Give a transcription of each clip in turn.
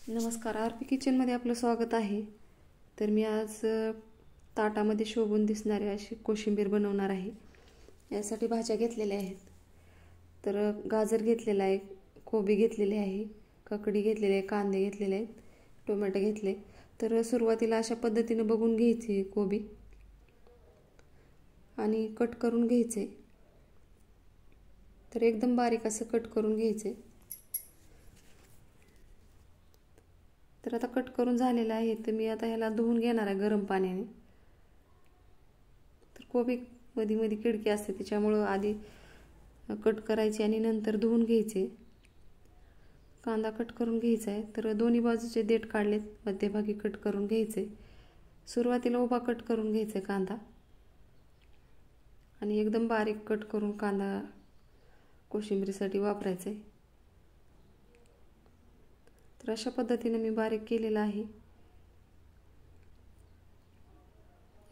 नमस्कार, आरपी किचनमध्ये आपलं स्वागत आहे। तर मी आज ताटामध्ये शोभून दिसणारी अशी कोशिंबीर बनवणार आहे। यासाठी भाज्या घेतलेल्या आहेत। तर गाजर घेतलेला आहे, कोबी घेतलेली आहे, ककडी घेतलेली आहे, कांदे घेतलेले आहेत, टोमॅटो घेतले। तर सुरुवातीला अशा पद्धतीने बघून घ्यायची कोबी आणि कट करून घ्यायचे। तर एकदम बारीक असं कट करून घ्यायचे। तर आता कट करून झालेला आहे। तर मी आता ह्याला धुवून घेणार आहे गरम पाण्याने। तर कोबी मध्ये मध्ये किडकी असते, त्याच्यामुळे आधी कट करायची आणि नंतर धुवून घ्यायचे। कांदा कट करून घ्यायचा आहे। तर दोन्ही बाजूचे देठ काढलेत, मध्यभागी कट करून घ्यायचे। सुरुवातीला उभा कट करून घ्यायचा कांदा आणि एकदम बारीक कट करून कांदा कोशिंबीरीसाठी वापरायचा आहे। तर अशा पद्धतीने मी बारीक केलेला आहे।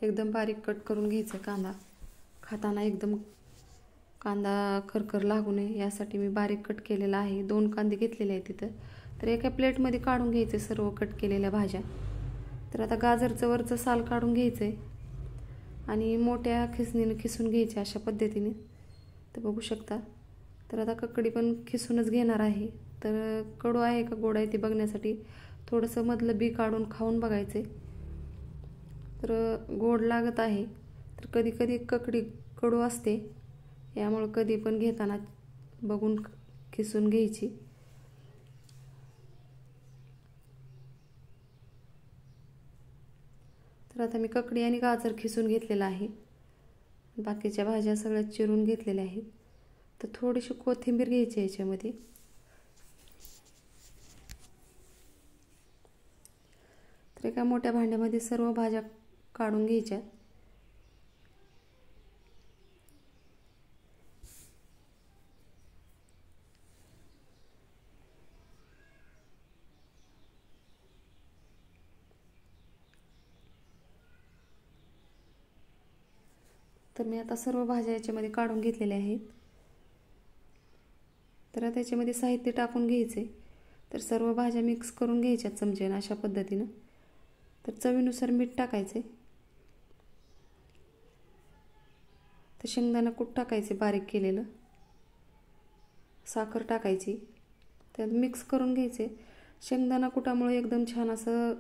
एकदम बारीक कट करून घ्यायचा कांदा। खाताना एकदम कांदा खरखर लागू नये यासाठी मी बारीक कट केलेला आहे। 2 कांदे घेतलेले आहेत तिथं। तर एका प्लेटमध्ये काढून घ्यायचे सर्व कट केलेल्या भाज्या। तर आता गाजरचं वरचं साल काढून घ्यायचं आणि मोठ्या खिसणीने खिसून घ्यायचे अशा पद्धतीने। तर बघू शकता। तर आता ककडी पण खिसूनच घेणार आहे। तर कडू आहे का गोड आहे ते बघण्यासाठी थोडंसं मधलं बी काढून खाऊन बघायचे। तर गोड लागत आहे। तर कधी कधी ककडी कडू असते, यामुळे कधी पण घेताना बघून खिसून घ्यायची। तर आता मी ककडी आणि गाजर खिसून घेतलेला आहे। बाकीच्या भाज्या सगळ्या चिरून घेतलेल्या आहेत। तर थोडीशी कोथिंबीर घ्यायची याच्यामध्ये। तर एका मोठ्या भांड्यामध्ये सर्व भाज्या काढून घ्यायच्या। तर मी आता सर्व भाज्या याच्यामध्ये काढून घेतलेल्या आहेत। तर आता याच्यामध्ये साहित्य टाकून घ्यायचे। तर सर्व भाज्या मिक्स करून घ्यायच्या चमच्याने अशा पद्धतीने। तर चवीनुसार मीठ टाकायचे। तर शेंगदाणा कूट टाकायचे बारीक केलेलं, साखर टाकायची, त्यात मिक्स करून घ्यायचे। शेंगदाणा कुटामुळे एकदम छान असं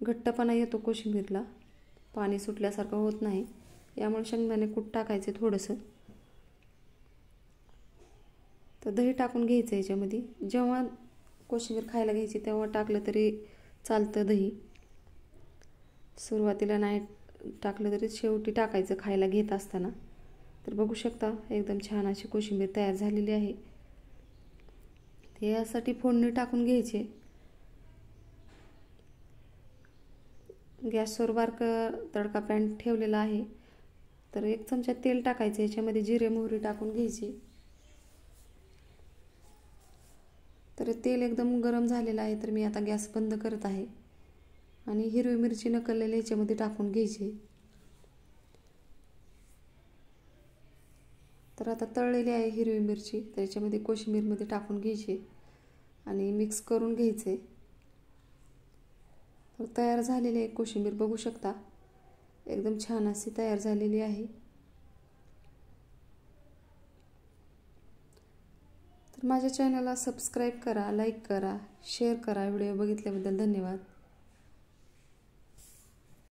घट्टपणा येतो कोशिंबीरला, पाणी सुटल्यासारखं होत नाही। यामुळे शेंगदाणे कूट टाकायचे थोडंसं। तर दही टाकून घ्यायचं याच्यामध्ये। जेव्हा कोशिंबीर खायला घ्यायची तेव्हा टाकलं तरी चालतं दही, सुरुवातीला नाही टाकलं तरी शेवटी टाकायचं खायला घेत असताना। तर बघू शकता एकदम छान अशी कोशिंबीर तयार झालेली आहे। यासाठी फोडणी टाकून घ्यायची। गॅसवर बारका तडका पॅन ठेवलेला आहे। तर 1 चमचा तेल टाकायचं, याच्यामध्ये जिरे मोहरी टाकून घ्यायची। तर तेल एकदम गरम झालेलं आहे। तर मी आता गॅस बंद करत आहे आणि हिरवी मिरची नकळलेली याच्यामध्ये टाकून घ्यायची। तर आता तळलेली आहे हिरवी मिरची, तर याच्यामध्ये कोशिंबीरमध्ये टाकून घ्यायची आणि मिक्स करून घ्यायचे। तर तयार झालेली आहे कोशिंबीर, बघू शकता एकदम छान अशी तयार झालेली आहे। तर माझ्या चॅनलला सबस्क्राईब करा, लाईक करा, शेअर करा। व्हिडिओ बघितल्याबद्दल धन्यवाद।